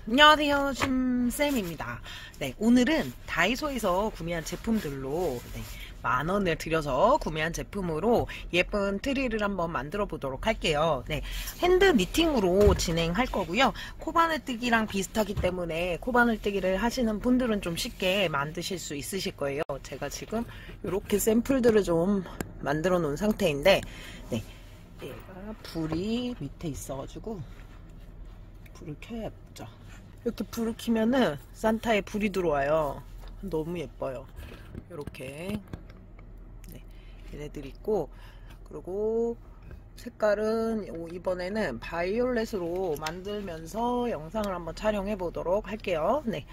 안녕하세요, 심쌤입니다. 네, 오늘은 다이소에서 구매한 제품들로 10,000원을 들여서 구매한 제품으로 예쁜 트리를 한번 만들어 보도록 할게요. 네, 핸드 니팅으로 진행할 거고요. 코바늘뜨기랑 비슷하기 때문에 코바늘뜨기를 하시는 분들은 좀 쉽게 만드실 수 있으실 거예요. 제가 지금 이렇게 샘플들을 좀 만들어 놓은 상태인데, 네, 얘가 불이 밑에 있어가지고 불을 켜야 예쁘죠. 이렇게 불을 켜면은 산타에 불이 들어와요. 너무 예뻐요. 이렇게 얘네들 있고, 그리고 색깔은 이번에는 바이올렛으로 만들면서 영상을 한번 촬영해 보도록 할게요. 네.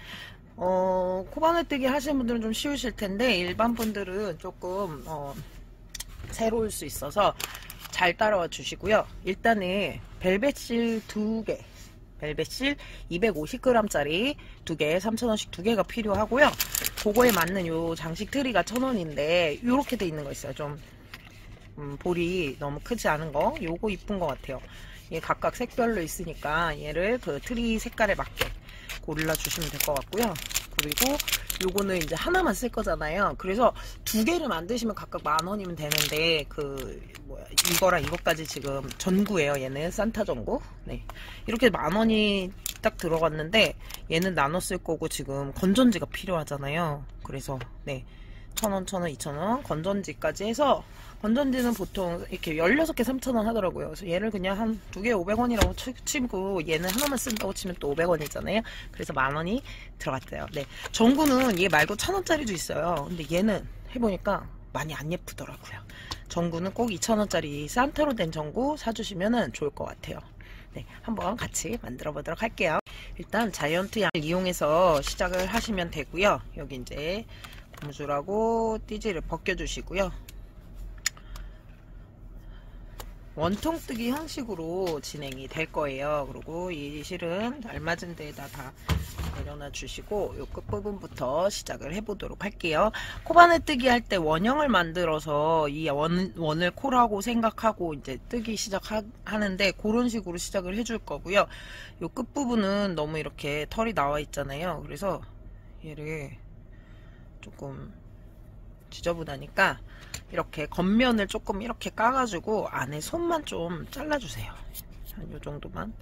코바늘뜨기 하시는 분들은 좀 쉬우실 텐데 일반 분들은 조금 새로울 수 있어서 잘 따라와 주시고요. 일단은 벨벳실 2개, 벨벳실 250g짜리 2개, 3,000원씩 2개가 필요하고요. 그거에 맞는 요 장식 트리가 1,000원인데 요렇게 돼 있는 거 있어요. 좀 볼이 너무 크지 않은 거, 요거 이쁜 것 같아요. 얘 각각 색별로 있으니까 얘를 그 트리 색깔에 맞게 고릴라 주시면 될 것 같고요. 그리고 요거는 이제 하나만 쓸 거잖아요. 그래서 2개를 만드시면 각각 10,000원이면 되는데, 이거랑 이것까지 지금 전구예요. 얘는 산타 전구. 네. 이렇게 10,000원이 딱 들어갔는데, 얘는 나눠 쓸 거고 지금 건전지가 필요하잖아요. 그래서, 네. 1,000원, 1,000원, 2,000원, 건전지까지 해서, 건전지는 보통 이렇게 16개 3,000원 하더라고요. 그래서 얘를 그냥 한 2개 500원이라고 치고, 얘는 하나만 쓴다고 치면 또 500원이잖아요. 그래서 10,000원이 들어갔대요. 네. 전구는 얘 말고 1,000원짜리도 있어요. 근데 얘는 해보니까 많이 안 예쁘더라고요. 전구는 꼭 2,000원짜리 산타로 된 전구 사주시면 좋을 것 같아요. 네. 한번 같이 만들어 보도록 할게요. 일단 자이언트 양 이용해서 시작을 하시면 되고요. 여기 이제 고무줄하고 띠지를 벗겨주시고요. 원통뜨기 형식으로 진행이 될 거예요. 그리고 이 실은 알맞은 데에다 다 내려놔 주시고, 요 끝부분부터 시작을 해보도록 할게요. 코바늘뜨기 할 때 원형을 만들어서 이 원을 코라고 생각하고 이제 뜨기 시작하는데, 그런 식으로 시작을 해줄 거고요. 요 끝부분은 너무 이렇게 털이 나와 있잖아요. 그래서 얘를 조금 지저분하니까 이렇게 겉면을 조금 이렇게 까가지고 안에 손만 좀 잘라주세요. 한 요 정도만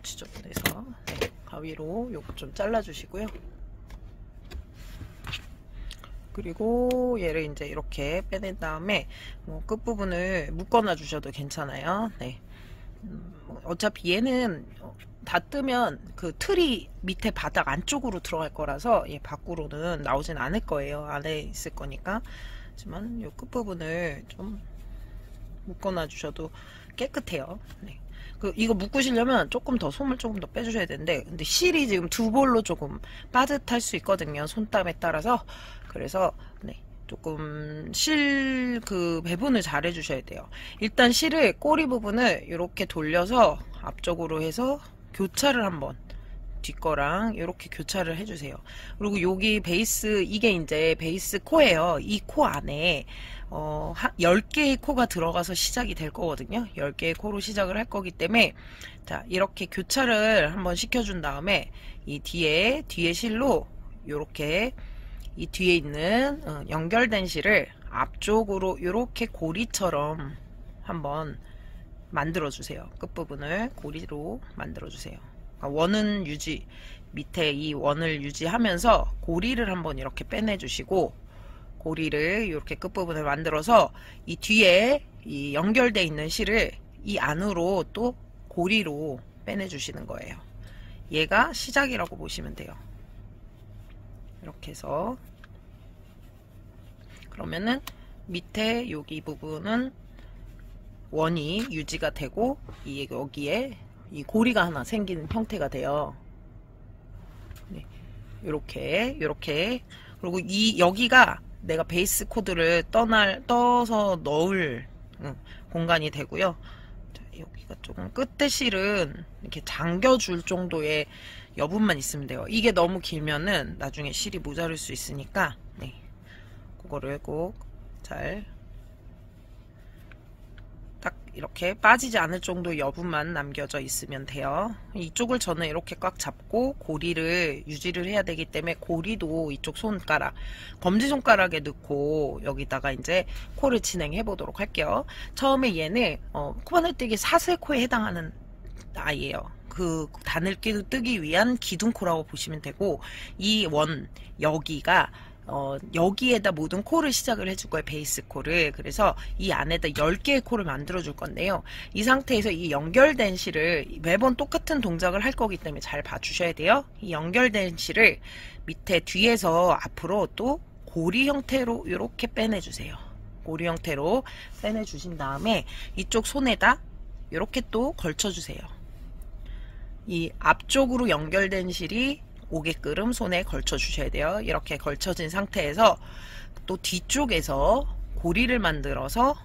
지저분해서, 네, 가위로 요거 좀 잘라주시고요. 그리고 얘를 이제 이렇게 빼낸 다음에 끝부분을 묶어놔 주셔도 괜찮아요. 네. 어차피 얘는 다 뜨면 그 틀이 밑에 바닥 안쪽으로 들어갈 거라서 얘 밖으로는 나오진 않을 거예요. 안에 있을 거니까. 하지만 이 끝부분을 좀 묶어놔 주셔도 깨끗해요. 네. 이거 묶으시려면 조금 더 솜을 조금 더 빼주셔야 되는데, 근데 실이 지금 두 볼로 조금 빠듯할 수 있거든요. 손땀에 따라서. 그래서 네, 조금 실 배분을 잘 해주셔야 돼요. 일단 실을 꼬리 부분을 이렇게 돌려서 앞쪽으로 해서 교차를 한번, 뒷거랑 이렇게 교차를 해주세요. 그리고 여기 베이스, 이게 이제 베이스 코예요. 이 코 안에 10개의 코가 들어가서 시작이 될 거거든요. 10개의 코로 시작을 할 거기 때문에, 자, 이렇게 교차를 한번 시켜준 다음에 이 뒤에 실로 이렇게 이 뒤에 있는 연결된 실을 앞쪽으로 이렇게 고리처럼 한번 만들어 주세요. 끝부분을 고리로 만들어 주세요. 원은 유지, 밑에 이 원을 유지하면서 고리를 한번 이렇게 빼내 주시고, 고리를 이렇게 끝부분을 만들어서 이 뒤에 이 연결되어 있는 실을 이 안으로 또 고리로 빼내 주시는 거예요. 얘가 시작이라고 보시면 돼요. 이렇게 해서, 그러면은 밑에 여기 부분은 원이 유지가 되고, 여기에 이 고리가 하나 생기는 형태가 돼요. 네, 요렇게. 그리고 여기가 내가 베이스 코드를 떠서 넣을 공간이 되고요. 자, 여기가 조금 끝에 실은 이렇게 잠겨줄 정도의 여분만 있으면 돼요. 이게 너무 길면은 나중에 실이 모자랄 수 있으니까, 네, 그거를 꼭 잘 딱 이렇게 빠지지 않을 정도 여분만 남겨져 있으면 돼요. 이쪽을 저는 이렇게 꽉 잡고 고리를 유지를 해야 되기 때문에 고리도 이쪽 손가락, 검지손가락에 넣고 여기다가 이제 코를 진행해 보도록 할게요. 처음에 얘는 코바늘뜨기 사슬코에 해당하는 아이예요. 그 단을 뜨기 위한 기둥코라고 보시면 되고, 이 원 여기가 여기에다 모든 코를 시작을 해줄 거예요. 베이스 코를. 그래서 이 안에다 10개의 코를 만들어 줄 건데요. 이 상태에서 이 연결된 실을 매번 똑같은 동작을 할 거기 때문에 잘 봐주셔야 돼요. 이 연결된 실을 밑에 뒤에서 앞으로 또 고리 형태로 이렇게 빼내주세요. 고리 형태로 빼내주신 다음에 이쪽 손에다 이렇게 또 걸쳐주세요. 이 앞쪽으로 연결된 실이 오게끔 손에 걸쳐 주셔야 돼요. 이렇게 걸쳐진 상태에서 또 뒤쪽에서 고리를 만들어서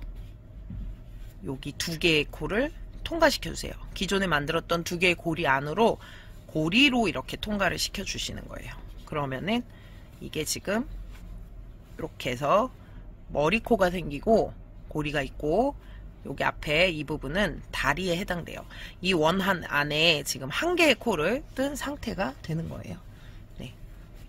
여기 2개의 코를 통과시켜 주세요. 기존에 만들었던 2개의 고리 안으로 고리로 이렇게 통과를 시켜 주시는 거예요. 그러면은 이게 지금 이렇게 해서 머리코가 생기고 고리가 있고, 여기 앞에 이 부분은 다리에 해당돼요. 이 원한 안에 지금 1개의 코를 뜬 상태가 되는 거예요. 네,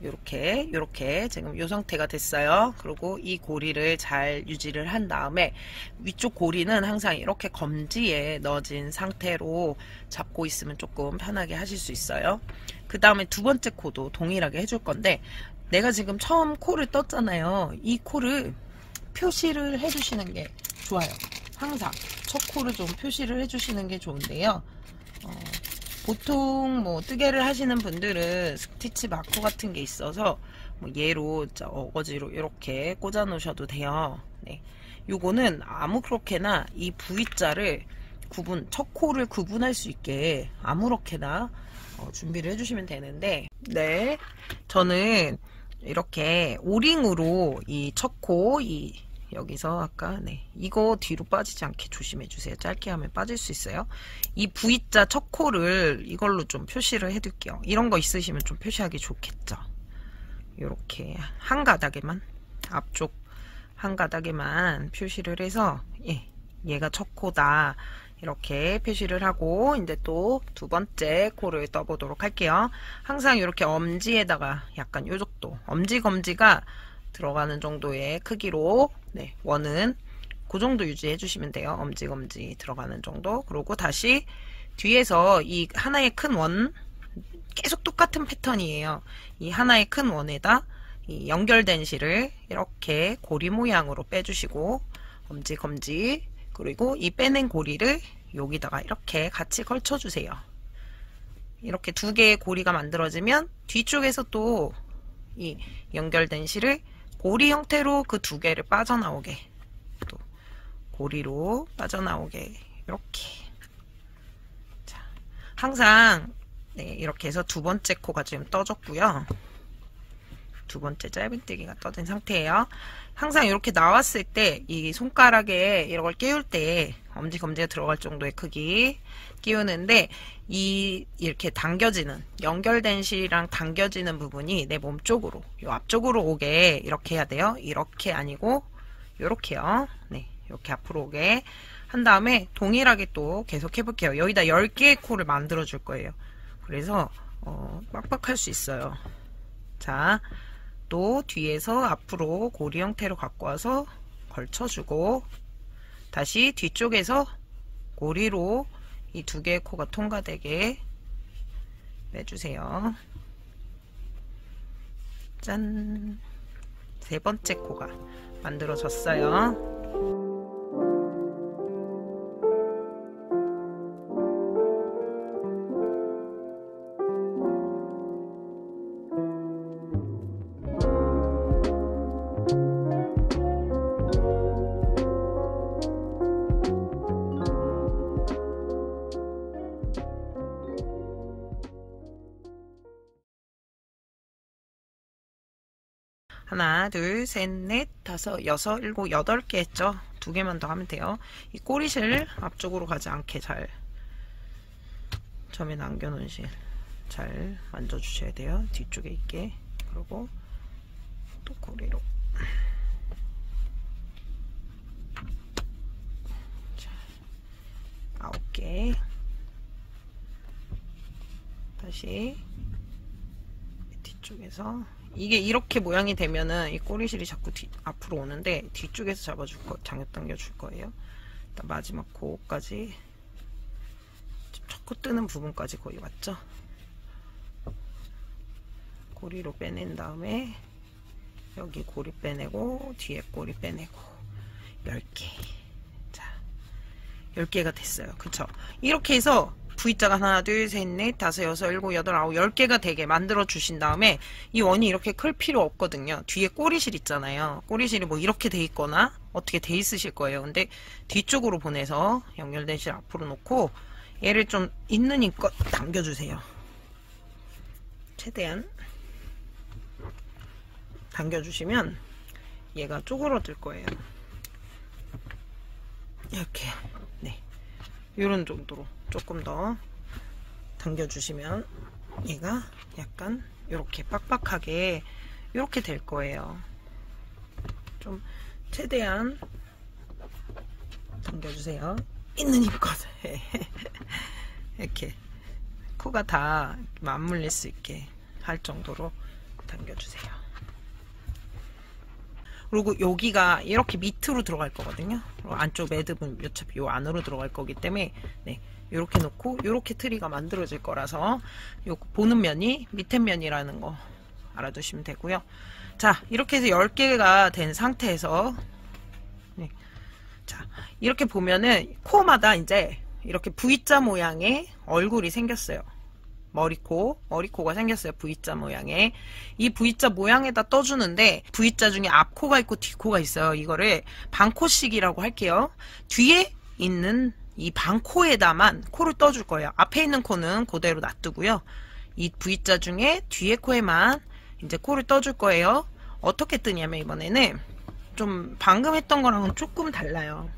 요렇게 지금 요 상태가 됐어요. 그리고 이 고리를 잘 유지를 한 다음에 위쪽 고리는 항상 이렇게 검지에 넣어진 상태로 잡고 있으면 조금 편하게 하실 수 있어요. 그 다음에 두 번째 코도 동일하게 해줄 건데, 내가 지금 처음 코를 떴잖아요. 이 코를 표시를 해주시는 게 좋아요. 항상 첫 코를 좀 표시를 해주시는 게 좋은데요. 보통 뭐 뜨개를 하시는 분들은 스티치 마커 같은 게 있어서 뭐 얘로 어거지로 이렇게 꽂아 놓으셔도 돼요. 네, 요거는 아무렇게나 이 V자를 첫 코를 구분할 수 있게 아무렇게나 준비를 해주시면 되는데, 네, 저는 이렇게 오링으로 이 첫 코, 여기서 아까 이거 뒤로 빠지지 않게 조심해 주세요. 짧게 하면 빠질 수 있어요. 이 V자 첫 코를 이걸로 좀 표시를 해 둘게요. 이런 거 있으시면 좀 표시하기 좋겠죠. 이렇게 한 가닥에만, 앞쪽 한 가닥에만 표시를 해서 얘가 첫 코다 이렇게 표시를 하고, 이제 또 두 번째 코를 떠보도록 할게요. 항상 이렇게 엄지에다가 약간 요 정도, 엄지검지가 들어가는 정도의 크기로, 원은 그 정도 유지해 주시면 돼요. 엄지검지 들어가는 정도. 그리고 다시 뒤에서 이 하나의 큰 원, 계속 똑같은 패턴이에요. 이 하나의 큰 원에다 이 연결된 실을 이렇게 고리 모양으로 빼주시고, 엄지검지, 그리고 이 빼낸 고리를 여기다가 이렇게 같이 걸쳐주세요. 이렇게 2개의 고리가 만들어지면 뒤쪽에서 또 이 연결된 실을 고리 형태로 그 2개를 빠져나오게, 또 고리로 빠져나오게, 이렇게. 자, 항상 이렇게 해서 두 번째 코가 지금 떠졌고요. 두 번째 짧은뜨기가 떠진 상태예요. 항상 이렇게 나왔을 때 이 손가락에 이런 걸 끼울 때 엄지검지가 들어갈 정도의 크기 끼우는데, 이렇게 당겨지는, 연결된 실이랑 당겨지는 부분이 내 몸 쪽으로, 요 앞쪽으로 오게 이렇게 해야 돼요. 이렇게 아니고 요렇게요. 네, 이렇게 앞으로 오게 한 다음에 동일하게 또 계속 해볼게요. 여기다 10개의 코를 만들어 줄 거예요. 그래서 빡빡할 수 있어요. 자, 또 뒤에서 앞으로 고리 형태로 갖고 와서 걸쳐주고, 다시 뒤쪽에서 고리로 이 2개의 코가 통과되게 빼주세요. 짠! 세 번째 코가 만들어졌어요. 하나, 둘, 셋, 넷, 다섯, 여섯, 일곱, 8개 했죠. 2개만 더 하면 돼요. 이 꼬리실 앞쪽으로 가지 않게 잘 처음에 남겨놓은 실 잘 만져주셔야 돼요. 뒤쪽에 있게. 그리고 또 고리로. 자, 9개. 다시 뒤쪽에서, 이게 이렇게 모양이 되면은 이 꼬리실이 자꾸 앞으로 오는데 뒤쪽에서 잡아줄 거, 장엽 당겨줄 거예요. 일단 마지막 코까지, 코 뜨는 부분까지 거의 왔죠. 고리로 빼낸 다음에 여기 고리 빼내고 뒤에 꼬리 빼내고 10개. 자, 10개가 됐어요. 그쵸? 이렇게 해서 V자가 하나, 둘, 셋, 넷, 다섯, 여섯, 일곱, 여덟, 아홉, 10개가 되게 만들어 주신 다음에 이 원이 이렇게 클 필요 없거든요. 뒤에 꼬리실 있잖아요. 꼬리실이 뭐 이렇게 돼 있거나 어떻게 돼 있으실 거예요. 근데 뒤쪽으로 보내서 연결된 실 앞으로 놓고 얘를 좀 있는 힘껏 당겨주세요. 최대한 당겨주시면 얘가 쪼그러들 거예요. 이렇게, 네, 이런 정도로 조금 더 당겨주시면 얘가 약간 이렇게 빡빡하게 이렇게 될 거예요. 좀 최대한 당겨주세요. 있는 힘껏. 이렇게 코가 다 맞물릴 수 있게 할 정도로 당겨주세요. 그리고 여기가 이렇게 밑으로 들어갈 거거든요. 안쪽 매듭은 어차피 요 안으로 들어갈 거기 때문에, 네, 이렇게 놓고 이렇게 트리가 만들어질 거라서 요 보는 면이 밑에 면이라는 거 알아두시면 되고요. 자, 이렇게 해서 10개가 된 상태에서, 네, 자, 이렇게 보면은 코마다 이제 이렇게 V자 모양의 얼굴이 생겼어요. 머리코가 생겼어요. V자 모양의. 이 V자 모양에다 떠주는데 V자 중에 앞코가 있고 뒷코가 있어요. 이거를 반코식이라고 할게요. 뒤에 있는 이 반코에다만 코를 떠줄 거예요. 앞에 있는 코는 그대로 놔두고요. 이 V자 중에 뒤에 코에만 이제 코를 떠줄 거예요. 어떻게 뜨냐면 이번에는 좀 방금 했던 거랑은 조금 달라요.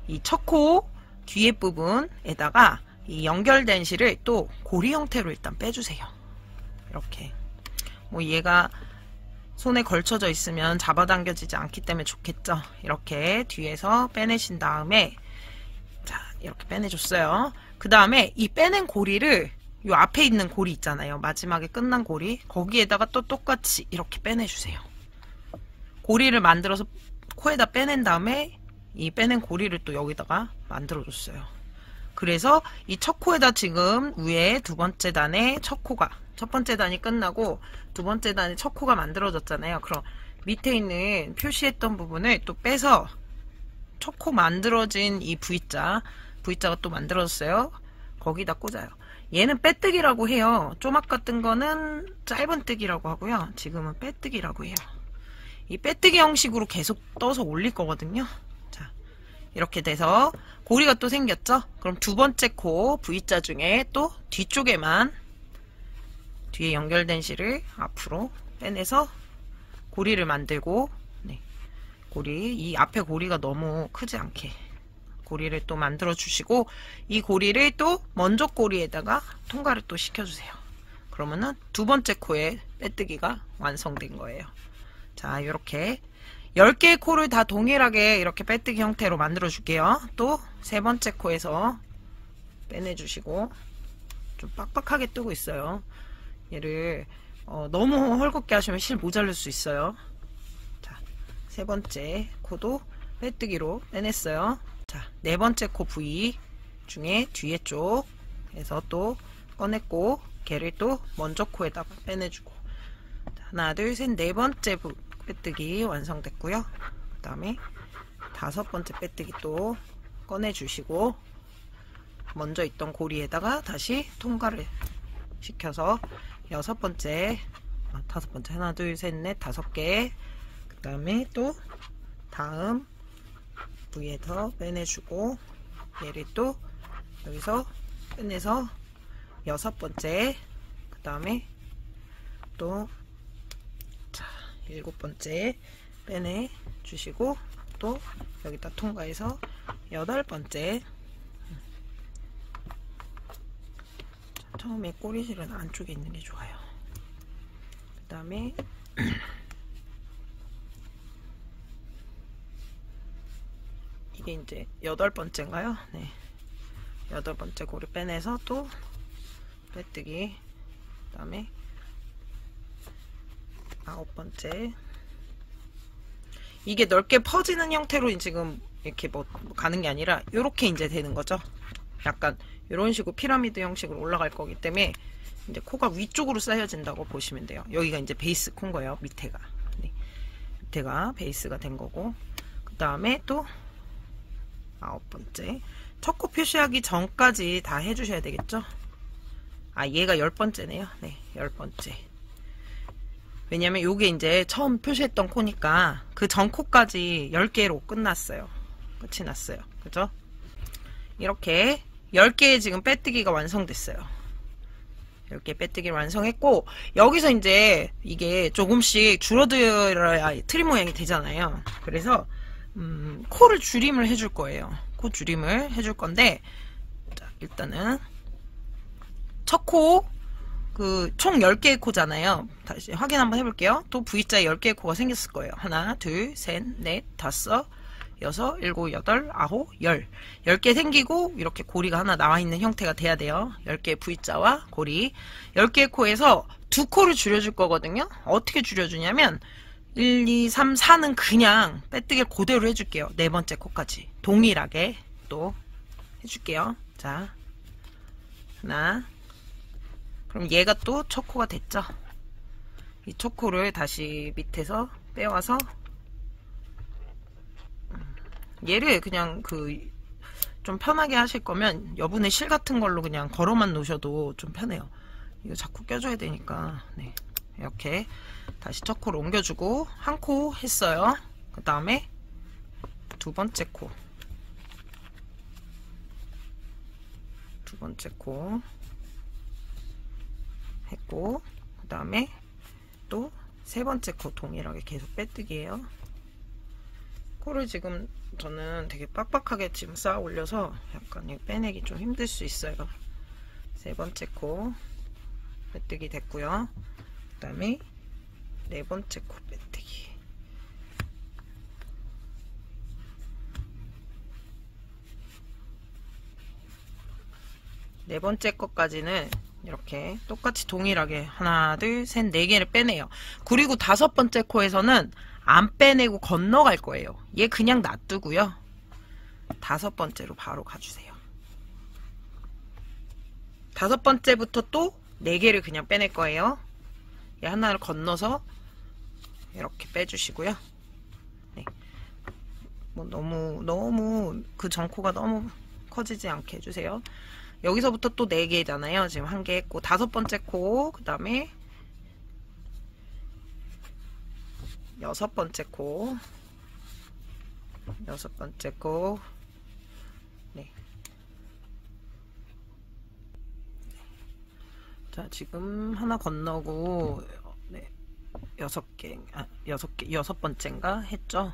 이 첫 코 뒤에 부분에다가 이 연결된 실을 또 고리 형태로 일단 빼주세요. 이렇게. 뭐 얘가 손에 걸쳐져 있으면 잡아당겨지지 않기 때문에 좋겠죠. 이렇게 뒤에서 빼내신 다음에, 자, 이렇게 빼내줬어요. 그 다음에 이 빼낸 고리를 요 앞에 있는 고리 있잖아요. 마지막에 끝난 고리. 거기에다가 또 똑같이 이렇게 빼내주세요. 고리를 만들어서 코에다 빼낸 다음에 이 빼낸 고리를 또 여기다가 만들어줬어요. 그래서 이 첫 코에다 지금 위에 두 번째 단에 첫 번째 단이 끝나고 두 번째 단에 첫 코가 만들어졌잖아요. 그럼 밑에 있는 표시했던 부분을 또 빼서 첫 코 만들어진 이 V자가 또 만들어졌어요. 거기다 꽂아요. 얘는 빼뜨기라고 해요. 좀 아까 뜬 거는 짧은 뜨기라고 하고요. 지금은 빼뜨기라고 해요. 이 빼뜨기 형식으로 계속 떠서 올릴 거거든요. 자, 이렇게 돼서 고리가 또 생겼죠? 그럼 두 번째 코 V자 중에 또 뒤쪽에만 뒤에 연결된 실을 앞으로 빼내서 고리를 만들고, 네, 이 앞에 고리가 너무 크지 않게 고리를 또 만들어 주시고, 이 고리를 또 먼저 고리에다가 통과를 또 시켜주세요. 그러면은 두 번째 코에 빼뜨기가 완성된 거예요. 자, 이렇게 10개의 코를 다 동일하게 이렇게 빼뜨기 형태로 만들어 줄게요. 또 세 번째 코에서 빼내주시고, 좀 빡빡하게 뜨고 있어요. 얘를 너무 헐겁게 하시면 실 모자랄 수 있어요. 자, 세 번째 코도 빼뜨기로 빼냈어요. 자, 네 번째 코 부위 중에 뒤에 쪽에서 또 꺼냈고, 걔를 또 먼저 코에다가 빼내주고, 하나, 둘, 셋, 네 번째 빼뜨기 완성됐고요. 그 다음에 다섯 번째 빼뜨기 또 꺼내주시고, 먼저 있던 고리에다가 다시 통과를 시켜서 다섯 번째, 하나, 둘, 셋, 넷, 5개. 그 다음에 또 다음 부위에서 빼내주고, 얘를 또 여기서 빼내서 6번째, 그 다음에 또 7번째 빼내 주시고, 또 여기다 통과해서 8번째. 처음에 꼬리실은 안쪽에 있는 게 좋아요. 그 다음에 이게 이제 8번째인가요? 네. 8번째 고리 빼내서 또 빼뜨기, 그 다음에 9번째. 이게 넓게 퍼지는 형태로 지금 이렇게 뭐 가는 게 아니라 이렇게 이제 되는 거죠. 약간 이런 식으로 피라미드 형식으로 올라갈 거기 때문에 이제 코가 위쪽으로 쌓여진다고 보시면 돼요. 여기가 이제 베이스 콘 거예요. 밑에가. 네. 밑에가 베이스가 된 거고. 그 다음에 또 9번째. 첫 코 표시하기 전까지 다 해주셔야 되겠죠? 아, 얘가 10번째네요. 네, 10번째. 왜냐면 요게 이제 처음 표시했던 코니까 그 전 코까지 10개로 끝났어요. 끝이 났어요. 그죠? 이렇게 10개의 지금 빼뜨기가 완성됐어요. 10개 빼뜨기를 완성했고, 여기서 이제 이게 조금씩 줄어들어야 트리 모양이 되잖아요. 그래서 코를 줄임을 해줄 거예요. 코 줄임을 해줄 건데, 자, 일단은 첫 코, 그 총 10개의 코잖아요. 다시 확인 한번 해볼게요. 또 V자에 10개의 코가 생겼을 거예요. 하나, 둘, 셋, 넷, 다섯, 여섯, 일곱, 여덟, 아홉, 열. 10개 생기고 이렇게 고리가 하나 나와 있는 형태가 돼야 돼요. 10개의 V자와 고리. 10개의 코에서 두 코를 줄여줄 거거든요. 어떻게 줄여주냐면 1, 2, 3, 4는 그냥 빼뜨기를 그대로 해줄게요. 네 번째 코까지 동일하게 또 해줄게요. 자, 하나. 그럼 얘가 또 첫 코가 됐죠. 이 첫 코를 다시 밑에서 빼와서 얘를 그냥 좀 편하게 하실 거면 여분의 실 같은 걸로 그냥 걸어만 놓으셔도 좀 편해요. 이거 자꾸 껴줘야 되니까. 네, 이렇게 다시 첫 코를 옮겨주고 한 코 했어요. 그 다음에 두 번째 코, 두 번째 코 했고, 그 다음에 또 세 번째 코 동일하게 계속 빼뜨기예요. 코를 지금 저는 되게 빡빡하게 지금 쌓아 올려서 약간 빼내기 좀 힘들 수 있어요. 세 번째 코 빼뜨기 됐고요. 그 다음에 네 번째 코 빼뜨기. 네 번째 것까지는 이렇게 똑같이 동일하게 하나, 둘, 셋, 네 개를 빼내요. 그리고 다섯 번째 코에서는 안 빼내고 건너갈 거예요. 얘 그냥 놔두고요. 다섯 번째로 바로 가주세요. 다섯 번째부터 또 네 개를 그냥 빼낼 거예요. 얘 하나를 건너서 이렇게 빼주시고요. 네. 뭐 너무 그 전코가 너무 커지지 않게 해주세요. 여기서부터 또 4개잖아요. 지금 1개 했고, 다섯 번째 코, 그 다음에 여섯 번째 코, 여섯 번째 코, 네. 자, 지금 하나 건너고, 네. 6개, 여섯 번째인가 했죠?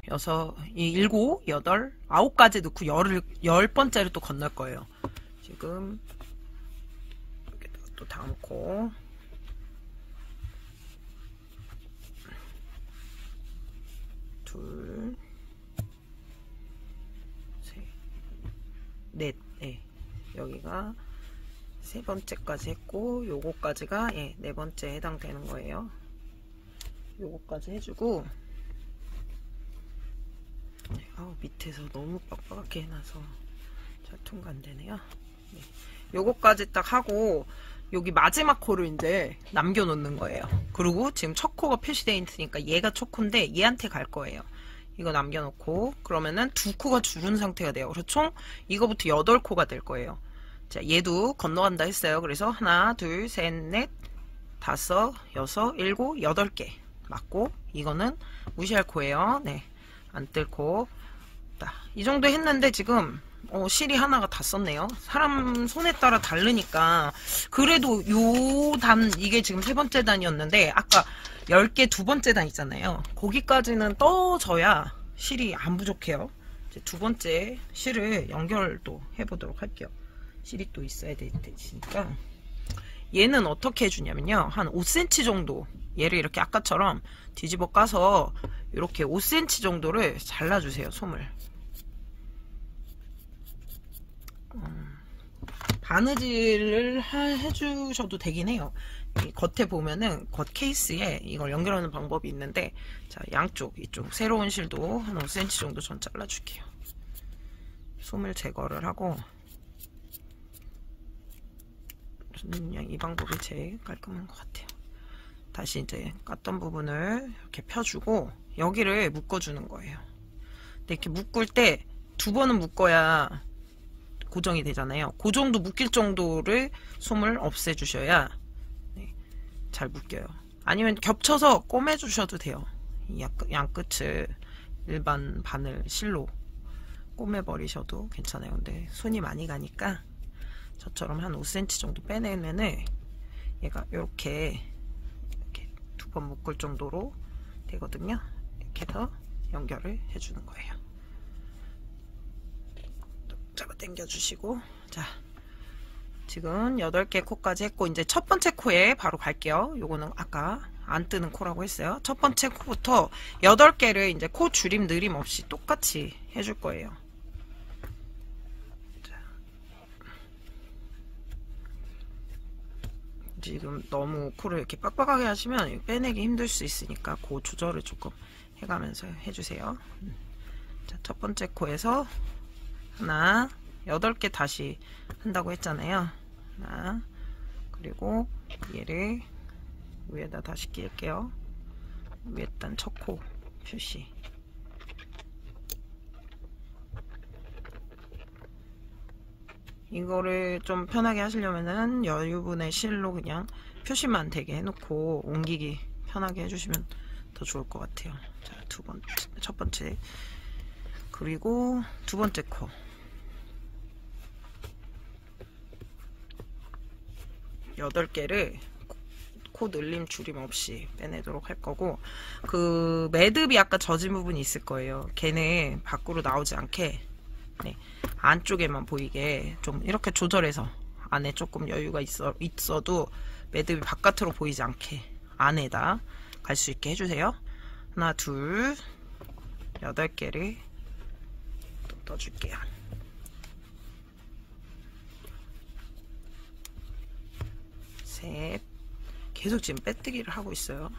일곱, 여덟, 9까지 넣고 10번째를 또 건널 거예요. 지금 여기다가 또 다음 코, 둘, 셋, 넷, 네. 여기가 세 번째까지 했고, 요거까지가 네 번째에 해당되는 거예요. 요거까지 해주고, 밑에서 너무 빡빡하게 해놔서 잘 통과 안 되네요. 네. 요거까지 딱 하고 여기 마지막 코를 이제 남겨놓는 거예요. 그리고 지금 첫 코가 표시되어 있으니까 얘가 첫 코인데 얘한테 갈 거예요. 이거 남겨놓고 그러면은 두 코가 줄은 상태가 돼요. 그래서 총 이거부터 8코가 될 거예요. 자, 얘도 건너간다 했어요. 그래서 하나, 둘, 셋, 넷, 다섯, 여섯, 일곱, 8개 맞고, 이거는 무시할 코예요. 네, 안 뜰 코. 이 정도 했는데 지금 실이 하나가 다 썼네요. 사람 손에 따라 다르니까. 그래도 이게 지금 세 번째 단이었는데 아까 10개 두 번째 단 있잖아요. 거기까지는 떠줘야 실이 안 부족해요. 이제 두 번째 실을 연결도 해보도록 할게요. 실이 또 있어야 되니까. 얘는 어떻게 해주냐면요, 한 5cm 정도, 얘를 이렇게 아까처럼 뒤집어 까서 이렇게 5cm 정도를 잘라주세요. 솜을 바느질을 해주셔도 되긴 해요. 이 겉에 보면은 겉 케이스에 이걸 연결하는 방법이 있는데, 자, 양쪽, 이쪽 새로운 실도 한 5cm 정도 전 잘라줄게요. 솜을 제거를 하고, 그냥 이 방법이 제일 깔끔한 것 같아요. 다시 이제 깠던 부분을 이렇게 펴주고 여기를 묶어주는 거예요. 근데 이렇게 묶을 때 2번은 묶어야 고정이 되잖아요. 그 정도 묶일 정도를 솜을 없애주셔야 잘 묶여요. 아니면 겹쳐서 꼬매주셔도 돼요. 이 양끝을 일반 바늘 실로 꼬매버리셔도 괜찮아요. 근데 손이 많이 가니까 저처럼 한 5cm 정도 빼내면은 얘가 이렇게 2번 묶을 정도로 되거든요. 이렇게 해서 연결을 해주는 거예요. 잡아 당겨 주시고, 자, 지금 8개 코까지 했고, 이제 첫 번째 코에 바로 갈게요. 요거는 아까 안 뜨는 코라고 했어요. 첫 번째 코부터 8개를 이제 코 줄임 느림 없이 똑같이 해줄 거예요. 자, 지금 너무 코를 이렇게 빡빡하게 하시면 빼내기 힘들 수 있으니까 그 조절을 조금 해가면서 해주세요. 자, 첫 번째 코에서 하나, 8개 다시 한다고 했잖아요. 하나, 그리고 얘를 위에다 다시 끼울게요. 위에단 첫 코 표시. 이거를 좀 편하게 하시려면은 여유분의 실로 그냥 표시만 되게 해놓고 옮기기 편하게 해주시면 더 좋을 것 같아요. 자, 첫 번째. 그리고 2번째 코. 8개를 코 늘림 줄임 없이 빼내도록 할 거고, 그 매듭이 아까 젖은 부분이 있을 거예요. 걔는 밖으로 나오지 않게, 네, 안쪽에만 보이게 좀 이렇게 조절해서 안에 조금 여유가 있어도 매듭이 바깥으로 보이지 않게 안에다 갈 수 있게 해주세요. 하나, 둘, 8개를 또 떠줄게요. 셋. 계속 지금 빼뜨기를 하고 있어요.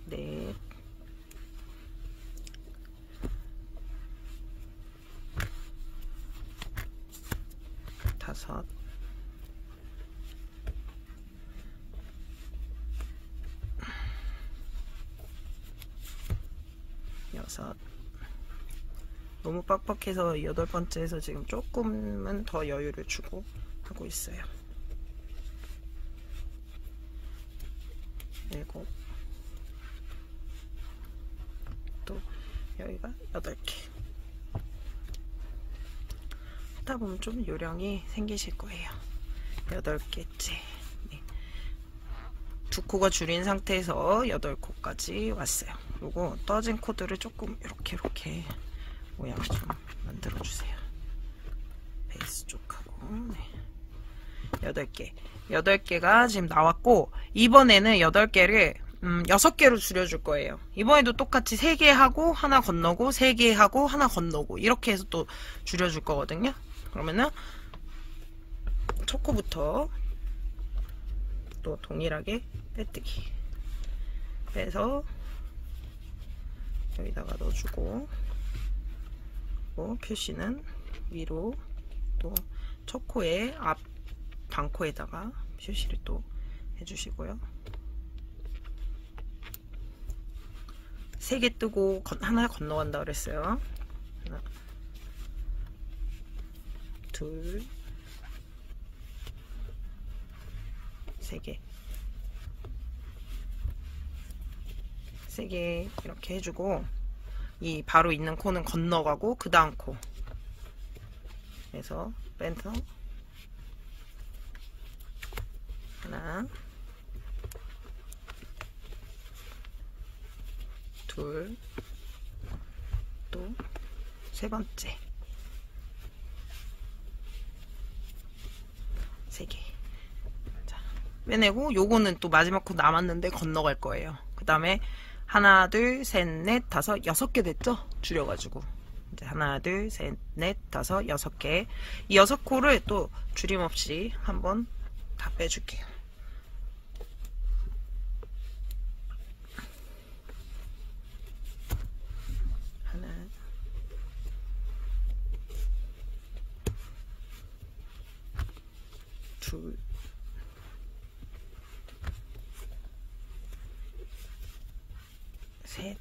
넷. 다섯. 여섯. 너무 빡빡해서 8번째에서 지금 조금은 더 여유를 주고 하고 있어요. 7. 또 여기가 8개. 하다 보면 좀 요령이 생기실 거예요. 8개째. 네. 2코가 줄인 상태에서 8코까지 왔어요. 그리고 떠진 코들을 조금 이렇게 모양을 좀 만들어 주세요. 베이스 쪽하고. 네. 8개. 8개가 지금 나왔고, 이번에는 8개를 6개로 줄여줄 거예요. 이번에도 똑같이 3개 하고 하나 건너고 3개 하고 하나 건너고 이렇게 해서 또 줄여줄 거거든요. 그러면은 첫 코부터 또 동일하게 빼뜨기 빼서 여기다가 넣어주고, 표시는 위로 또 첫 코의 앞 반코에다가 표시를 또 해주시고요. 3개 뜨고 하나 건너간다 그랬어요. 하나, 둘, 3개. 3개 이렇게 해주고, 이 바로 있는 코는 건너가고 그 다음 코 그래서 빼서 하나, 둘, 또 3번째 3개. 자, 빼내고 요거는 또 마지막 코 남았는데 건너갈 거예요. 그 다음에 하나, 둘, 셋, 넷, 다섯, 6개 됐죠? 줄여가지고 이제 하나, 둘, 셋, 넷, 다섯, 6개. 이 6코를 또 줄임 없이 한번 다 빼줄게요. 하나, 둘, 셋,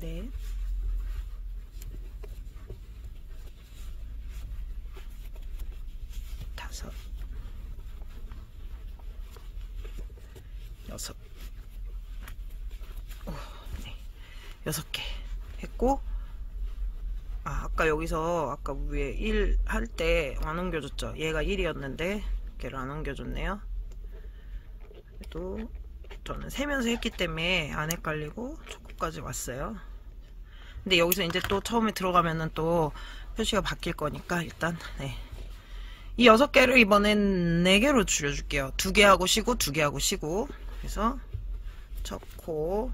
넷, 다섯, 6. 네. 6개 했고, 아까 여기서 아까 위에 1 할 때 안 옮겨줬죠. 얘가 1이었는데 걔를 안 옮겨줬네요. 그래도 저는 세면서 했기 때문에 안 헷갈리고 초코까지 왔어요. 근데 여기서 이제 또 처음에 들어가면은 또 표시가 바뀔 거니까 일단 네. 이 6개를 이번엔 4개로 줄여줄게요. 2개 하고 쉬고 2개 하고 쉬고. 그래서 초코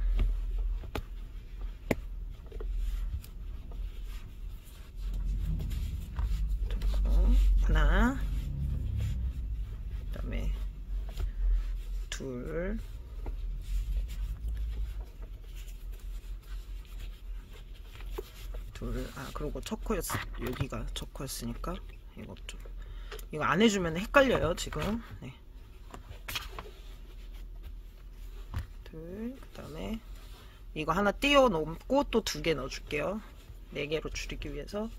하나, 그 다음에 둘, 그리고 초코였어. 여기가 초코였으니까 이거 좀 이거 안 해주면 헷갈려요 지금. 네. 둘, 그 다음에 이거 하나 띄워 놓고 또 2개 넣어줄게요. 4개로 줄이기 위해서.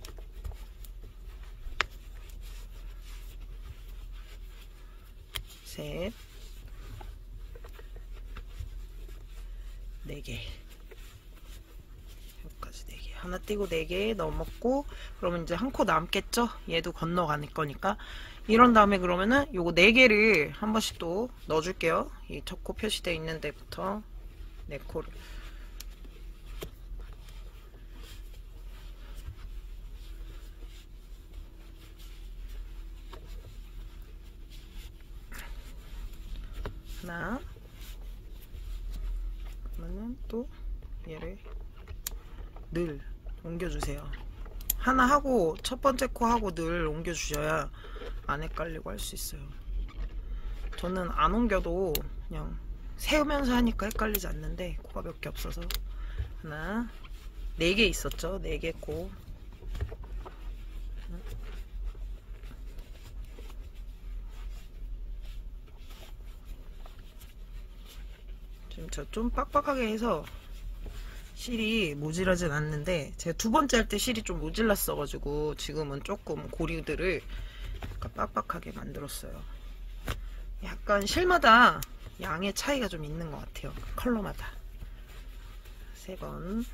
셋, 4개. 여기까지 4개. 하나 띄고 4개 넣어먹고, 그러면 이제 한 코 남겠죠? 얘도 건너갈 거니까. 이런 다음에 그러면은 요거 4개를 한 번씩 또 넣어줄게요. 이 첫 코 표시되어 있는 데부터 4코를. 하나. 그러면은 또 얘를 늘 옮겨주세요. 하나 하고 첫 번째 코 하고 늘 옮겨주셔야 안 헷갈리고 할 수 있어요. 저는 안 옮겨도 그냥 세우면서 하니까 헷갈리지 않는데 코가 몇 개 없어서. 하나, 4개 있었죠. 4개 코. 지금 저 좀 빡빡하게 해서 실이 모질하진 않는데, 제가 2번째 할 때 실이 좀 모질랐어 가지고 지금은 조금 고리들을 약간 빡빡하게 만들었어요. 약간 실마다 양의 차이가 좀 있는 것 같아요. 컬러마다. 3번,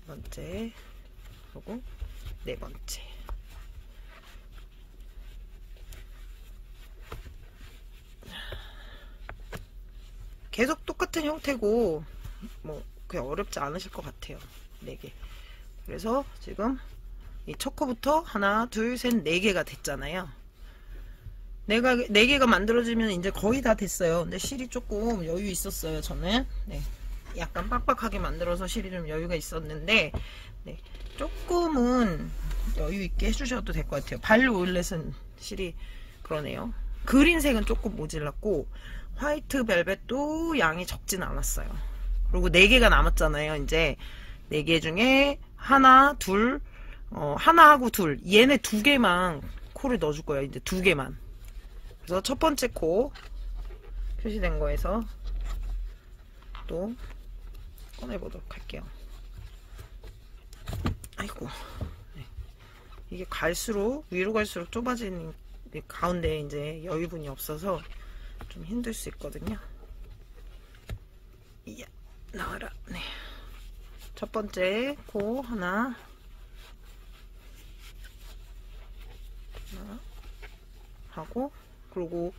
2번째, 그리고 4번째. 계속 똑같은 형태고 뭐 그냥 어렵지 않으실 것 같아요. 4개. 그래서 지금 이 첫 코부터 하나, 둘, 셋, 4개가 됐잖아요. 4개가 만들어지면 이제 거의 다 됐어요. 근데 실이 조금 여유 있었어요. 저는 네. 약간 빡빡하게 만들어서 실이 좀 여유가 있었는데, 네. 조금은 여유 있게 해주셔도 될 것 같아요. 발로 올렛은 실이 그러네요. 그린색은 조금 모질랐고, 화이트 벨벳도 양이 적진 않았어요. 그리고 4개가 남았잖아요. 이제 4개 중에 하나, 둘, 하나하고 둘, 얘네 2개만 코를 넣어줄 거예요. 이제 2개만. 그래서 첫 번째 코 표시된 거에서 또 꺼내보도록 할게요. 아이고, 네. 이게 갈수록 위로 갈수록 좁아지는 가운데 이제 여유분이 없어서 좀 힘들 수 있거든요. 이야, 나와라. 네. 첫 번째 코 하나 하고, 그리고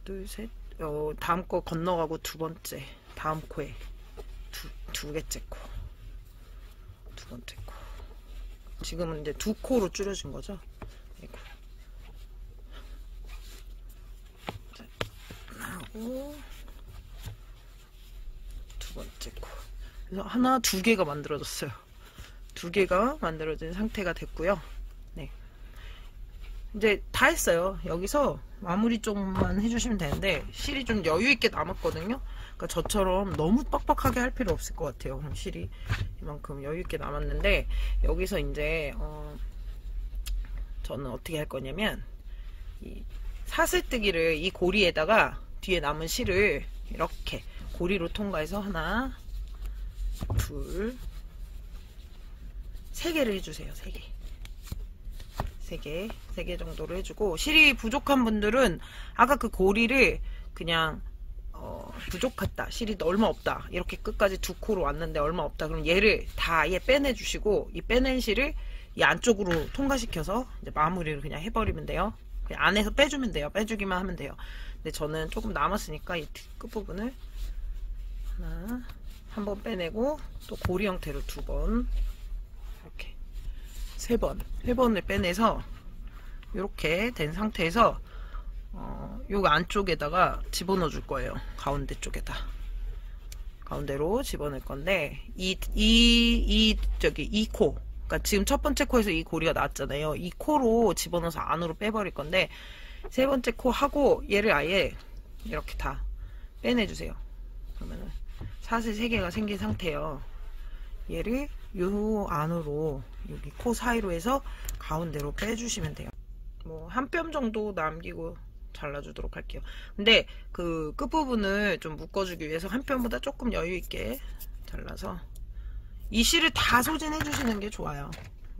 둘, 셋, 다음 거 건너가고 2번째, 다음 코에 두 개째 코, 2번째 코. 지금은 이제 2코로 줄여진 거죠. 아이고. 그리고 두 번째 코. 그래서 하나, 두 개가 만들어졌어요. 두 개가 만들어진 상태가 됐고요. 네. 이제 다 했어요. 여기서 마무리 쪽만 해주시면 되는데, 실이 좀 여유있게 남았거든요. 그러니까 저처럼 너무 빡빡하게 할 필요 없을 것 같아요. 실이 이만큼 여유있게 남았는데, 여기서 이제, 저는 어떻게 할 거냐면, 이 사슬뜨기를 이 고리에다가 뒤에 남은 실을 이렇게 고리로 통과해서 하나, 둘, 세 개를 해주세요. 세 개. 세 개 정도로 해주고, 실이 부족한 분들은 아까 그 고리를 그냥 부족했다, 실이 얼마 없다, 이렇게 끝까지 두 코로 왔는데 얼마 없다, 그럼 얘를 다 아예 빼내주시고, 이 빼낸 실을 이 안쪽으로 통과시켜서 이제 마무리를 그냥 해버리면 돼요. 그냥 안에서 빼주면 돼요. 빼주기만 하면 돼요. 근데 저는 조금 남았으니까 이 끝부분을 하나, 한 번 빼내고, 또 고리 형태로 두 번, 이렇게 세 번을 빼내서 이렇게 된 상태에서 요 안쪽에다가 집어넣어 줄 거예요. 가운데 쪽에다. 가운데로 집어넣을 건데, 이 코. 그러니까 지금 첫 번째 코에서 이 고리가 나왔잖아요. 이 코로 집어넣어서 안으로 빼버릴 건데, 세 번째 코 하고 얘를 아예 이렇게 다 빼내주세요. 그러면은 사슬 3개가 생긴 상태예요. 얘를 요 안으로, 여기 코 사이로 해서 가운데로 빼주시면 돼요. 뭐 한 뼘 정도 남기고 잘라주도록 할게요. 근데 그 끝부분을 좀 묶어주기 위해서 한 뼘보다 조금 여유있게 잘라서 이 실을 다 소진해 주시는 게 좋아요.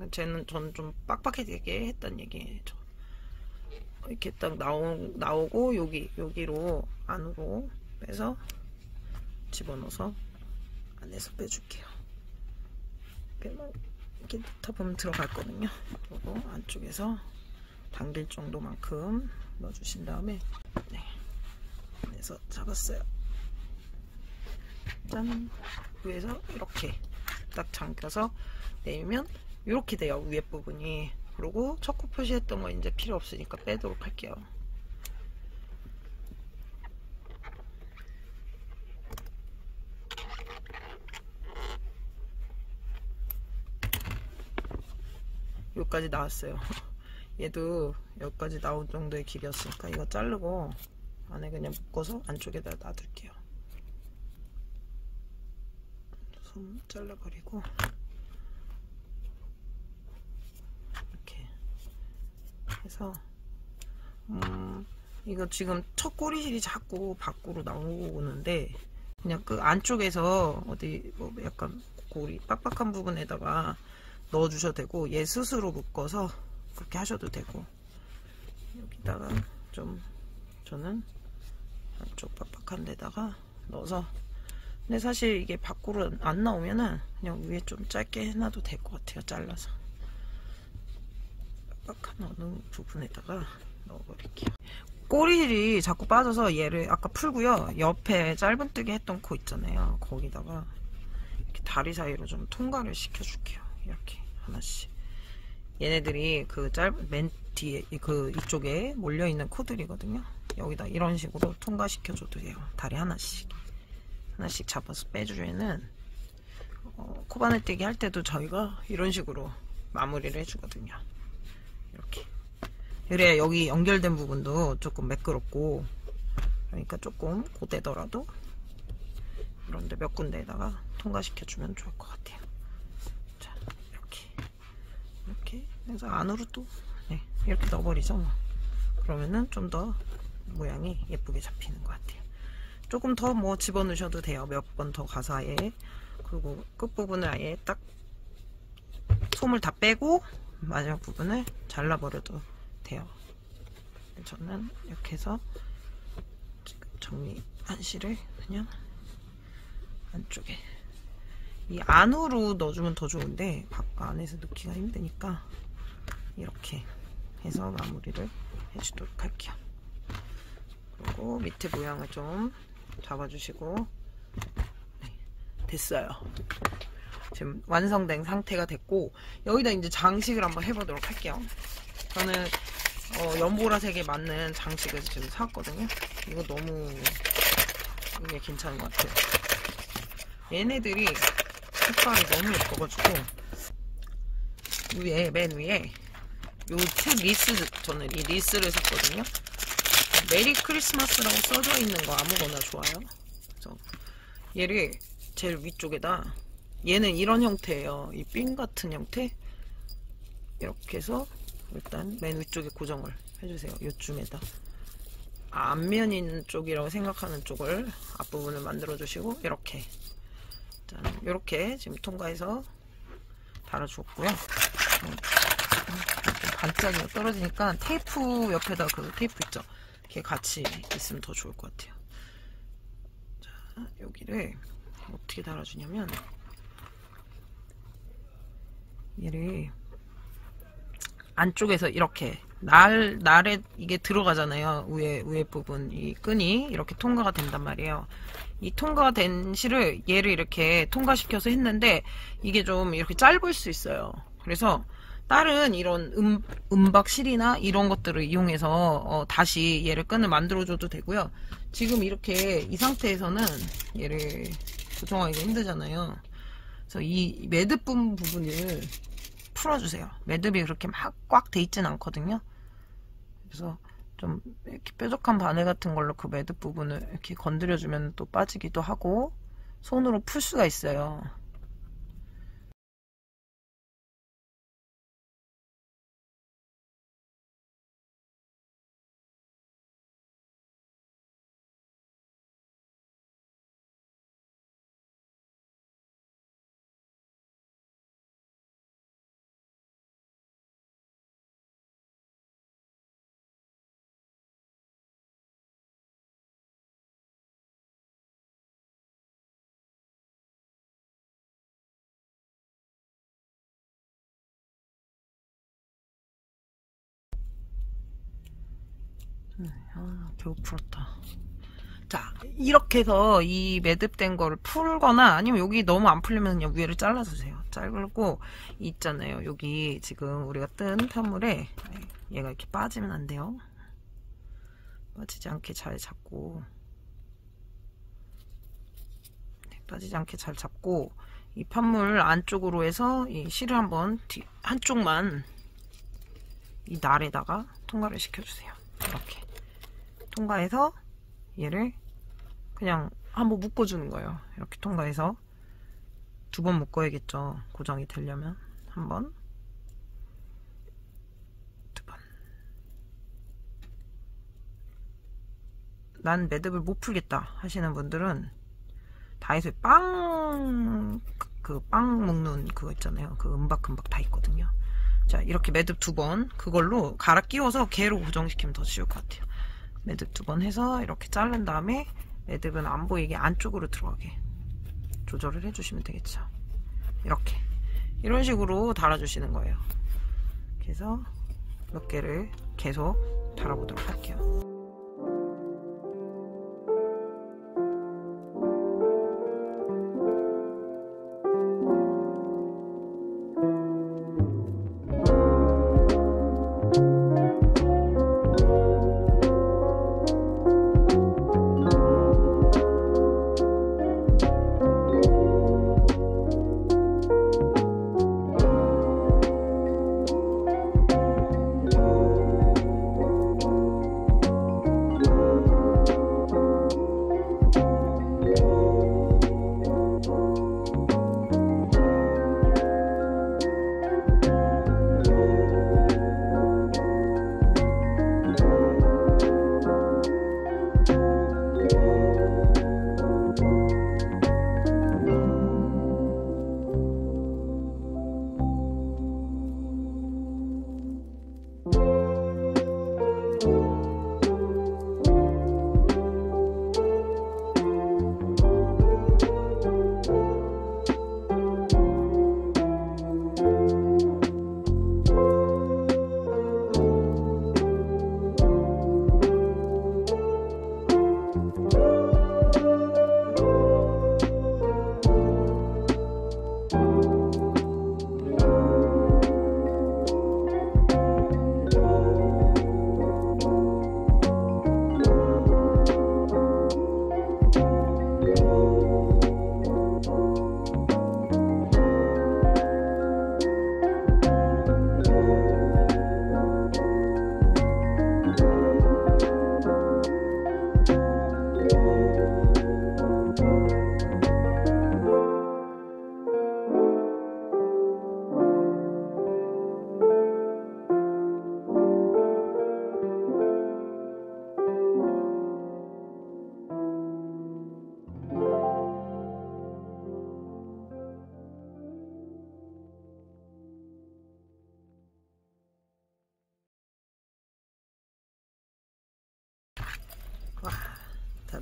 저는 좀 빡빡하게 했단 얘기예요. 이렇게 딱 나오고 여기로 안으로 빼서 집어넣어서 안에서 빼줄게요. 이렇게 넣다 보면 들어갈 거든요. 그리고 안쪽에서 당길 정도만큼 넣어주신 다음에, 네, 안에서 잡았어요. 짠! 위에서 이렇게 딱 잠겨서 내면 이렇게 돼요. 위에 부분이. 그리고 첫 코 표시했던 거 이제 필요 없으니까 빼도록 할게요. 여기까지 나왔어요. 얘도 여기까지 나온 정도의 길이었으니까 이거 자르고 안에 그냥 묶어서 안쪽에다 놔둘게요. 손 잘라버리고 이렇게 해서, 이거 지금 첫 꼬리실이 자꾸 밖으로 나오는데, 그냥 그 안쪽에서 어디 뭐 약간 고리 빡빡한 부분에다가 넣어주셔도 되고, 얘 스스로 묶어서 그렇게 하셔도 되고, 여기다가 좀 저는 안쪽 빡빡한 데다가 넣어서, 근데 사실 이게 밖으로 안 나오면은 그냥 위에 좀 짧게 해놔도 될 것 같아요. 잘라서 빡빡한 어느 부분에다가 넣어버릴게요. 꼬리실이 자꾸 빠져서 얘를 아까 풀고요, 옆에 짧은뜨기 했던 코 있잖아요. 거기다가 이렇게 다리 사이로 좀 통과를 시켜줄게요. 이렇게 하나씩. 얘네들이 그 맨 뒤에 이쪽에 몰려있는 코들이거든요. 여기다 이런 식으로 통과시켜줘도 돼요. 다리 하나씩 잡아서 빼주면은 코바늘뜨기 할 때도 저희가 이런 식으로 마무리를 해주거든요. 이렇게. 그래야 여기 연결된 부분도 조금 매끄럽고, 그러니까 조금 고되더라도 이런데 몇 군데에다가 통과시켜주면 좋을 것 같아요. 자, 이렇게 해서 안으로 또, 네, 이렇게 넣어버리죠. 뭐. 그러면은 좀 더 모양이 예쁘게 잡히는 것 같아요. 조금 더 뭐 집어넣으셔도 돼요. 몇 번 더 가서 아예. 그리고 끝부분을 아예 딱 솜을 다 빼고 마지막 부분을 잘라버려도 돼요. 저는 이렇게 해서 지금 정리한 실을 그냥 안쪽에, 이 안으로 넣어주면 더 좋은데 안에서 넣기가 힘드니까 이렇게 해서 마무리를 해주도록 할게요. 그리고 밑에 모양을 좀 잡아주시고, 네, 됐어요. 지금 완성된 상태가 됐고, 여기다 이제 장식을 한번 해보도록 할게요. 저는 연보라색에 맞는 장식을 지금 샀거든요. 이거 너무 이게 괜찮은 것 같아요. 얘네들이 색깔이 너무 예뻐가지고 맨 위에 요 책 리스, 저는 이 리스를 샀거든요. 메리 크리스마스라고 써져 있는 거 아무거나 좋아요. 그래서 얘를 제일 위쪽에다, 얘는 이런 형태예요. 이 핀 같은 형태. 이렇게 해서 일단 맨 위쪽에 고정을 해주세요. 요쯤에다 앞면인 쪽이라고 생각하는 쪽을 앞부분을 만들어 주시고, 이렇게 이렇게 지금 통과해서 달아주었고요. 반짝이가 떨어지니까 테이프 옆에다 그 테이프 있죠? 이렇게 같이 있으면 더 좋을 것 같아요. 자, 여기를 어떻게 달아주냐면, 얘를 안쪽에서 이렇게 날에 이게 들어가잖아요. 위에 부분 이 끈이 이렇게 통과가 된단 말이에요. 이 통과가 된 실을 얘를 이렇게 통과시켜서 했는데 이게 좀 이렇게 짧을 수 있어요. 그래서 다른 이런 은박 실이나 이런 것들을 이용해서 다시 얘를 끈을 만들어줘도 되고요. 지금 이렇게 이 상태에서는 얘를 고정하기가 힘들잖아요. 그래서 이 매듭 부분을 풀어주세요. 매듭이 그렇게 막 꽉 돼 있진 않거든요. 그래서 좀 이렇게 뾰족한 바늘 같은 걸로 그 매듭 부분을 이렇게 건드려주면 또 빠지기도 하고 손으로 풀 수가 있어요. 겨우 풀었다. 자, 이렇게 해서 이 매듭된 거를 풀거나 아니면 여기 너무 안 풀리면 그냥 위를 잘라주세요. 자르고 있잖아요. 여기 지금 우리가 뜬 편물에 얘가 이렇게 빠지면 안 돼요. 빠지지 않게 잘 잡고, 빠지지 않게 잘 잡고, 이 편물 안쪽으로 해서 이 실을 한번 한쪽만 이 날에다가 통과를 시켜주세요. 이렇게 통과해서 얘를 그냥 한번 묶어주는 거예요. 이렇게 통과해서 2번 묶어야겠죠. 고정이 되려면 한 번, 2번. 난 매듭을 못 풀겠다 하시는 분들은 다이소에 빵 묶는 그거 있잖아요. 그 은박은박 다 있거든요. 자, 이렇게 매듭 2번 그걸로 갈아 끼워서 개로 고정시키면 더 쉬울 것 같아요. 매듭 2번 해서 이렇게 자른 다음에 매듭은 안 보이게 안쪽으로 들어가게 조절을 해주시면 되겠죠. 이렇게 이런 식으로 달아주시는 거예요. 그래서 몇 개를 계속 달아보도록 할게요.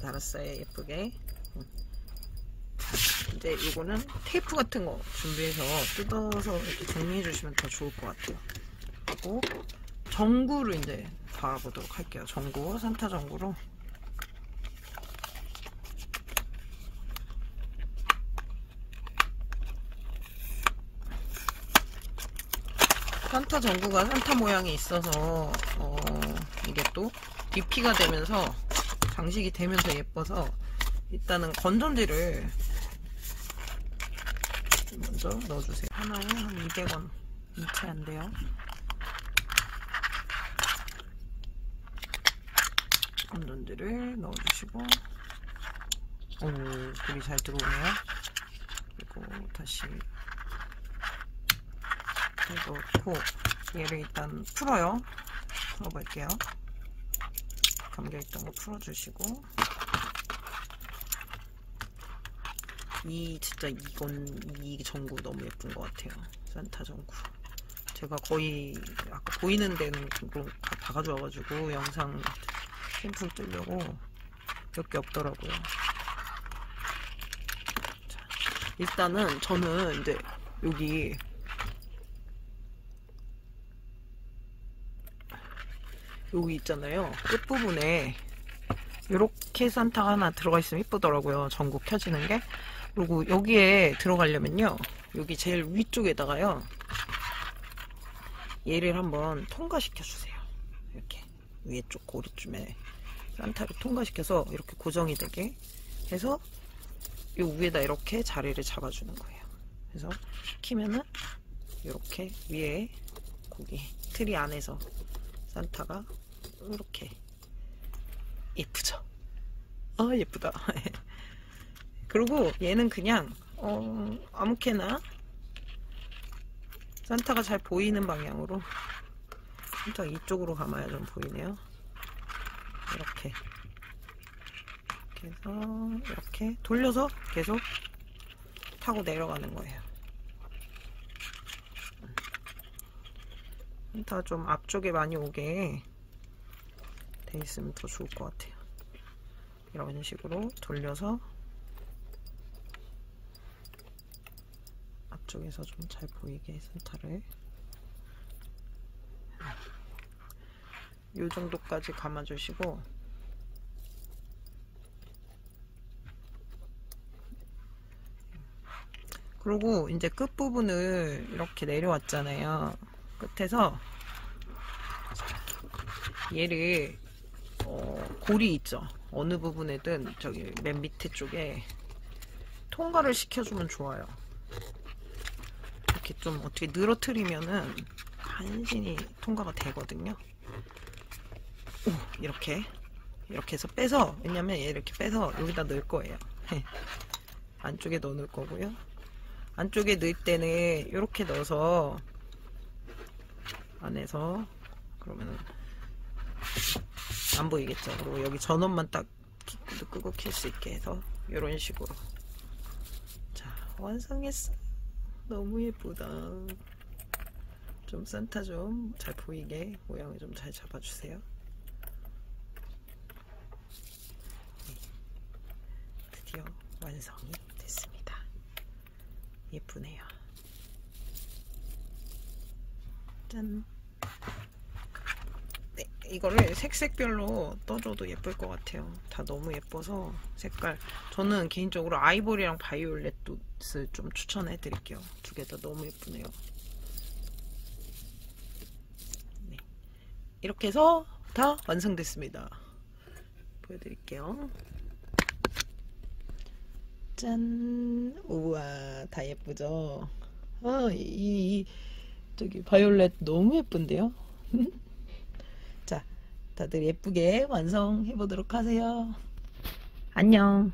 달았어요. 예쁘게. 이제 요거는 테이프 같은 거 준비해서 뜯어서 이렇게 정리해 주시면 더 좋을 것 같아요. 그리고 전구를 이제 달아보도록 할게요. 전구, 산타 전구로. 산타 전구가 산타 모양이 있어서 이게 또 DP가 되면서 장식이 되면서 예뻐서 일단은 건전지를 먼저 넣어주세요. 하나에 한 200원 이채 안 돼요. 건전지를 넣어주시고, 오, 불이 잘 들어오네요. 그리고 다시 넣고 얘를 일단 풀어요. 풀어볼게요. 감겨있던 거 풀어주시고, 진짜 이 전구 너무 예쁜 것 같아요. 산타 전구. 제가 거의 아까 보이는 데는 다 가져와가지고 영상 샘플 뜨려고 몇 개 없더라고요. 자, 일단은 저는 이제 여기 있잖아요. 끝부분에 이렇게 산타가 하나 들어가 있으면 이쁘더라고요. 전구 켜지는 게. 그리고 여기에 들어가려면요, 여기 제일 위쪽에다가요, 얘를 한번 통과시켜 주세요. 이렇게 위에 쪽 고리쯤에 산타를 통과시켜서 이렇게 고정이 되게 해서 이 위에다 이렇게 자리를 잡아주는 거예요. 그래서 키면은 이렇게 위에 거기 트리 안에서 산타가 이렇게 예쁘죠? 예쁘다. 그리고 얘는 그냥 아무렇게나 산타가 잘 보이는 방향으로, 산타가 이쪽으로 감아야 좀 보이네요. 이렇게 해서 이렇게 돌려서 계속 타고 내려가는 거예요. 산타가 좀 앞쪽에 많이 오게 돼 있으면 더 좋을 것 같아요. 이런 식으로 돌려서 앞쪽에서 좀 잘 보이게 산타를 요 정도까지 감아주시고, 그리고 이제 끝부분을 이렇게 내려왔잖아요. 끝에서 얘를 고리 있죠? 어느 부분에든 저기 맨 밑에 쪽에 통과를 시켜주면 좋아요. 이렇게 좀 어떻게 늘어뜨리면은 간신히 통과가 되거든요. 이렇게 해서 빼서, 왜냐면 얘 이렇게 빼서 여기다 넣을 거예요. 안쪽에 넣을 거고요. 안쪽에 넣을 때는 이렇게 넣어서 안에서, 그러면은 안 보이겠죠. 그리고 여기 전원만 딱 끄고 켤 수 있게 해서 이런 식으로. 자, 완성했어. 너무 예쁘다. 좀 산타 좀 잘 보이게 모양을 좀 잘 잡아주세요. 드디어 완성이 됐습니다. 예쁘네요. 짠. 네, 이거를 색별로 떠줘도 예쁠 것 같아요. 다 너무 예뻐서 색깔. 저는 개인적으로 아이보리랑 바이올렛을 좀 추천해 드릴게요. 두 개 다 너무 예쁘네요. 네. 이렇게 해서 다 완성됐습니다. 보여드릴게요. 짠! 우와, 다 예쁘죠? 저기 바이올렛 너무 예쁜데요? 자, 다들 예쁘게 완성해 보도록 하세요. 안녕.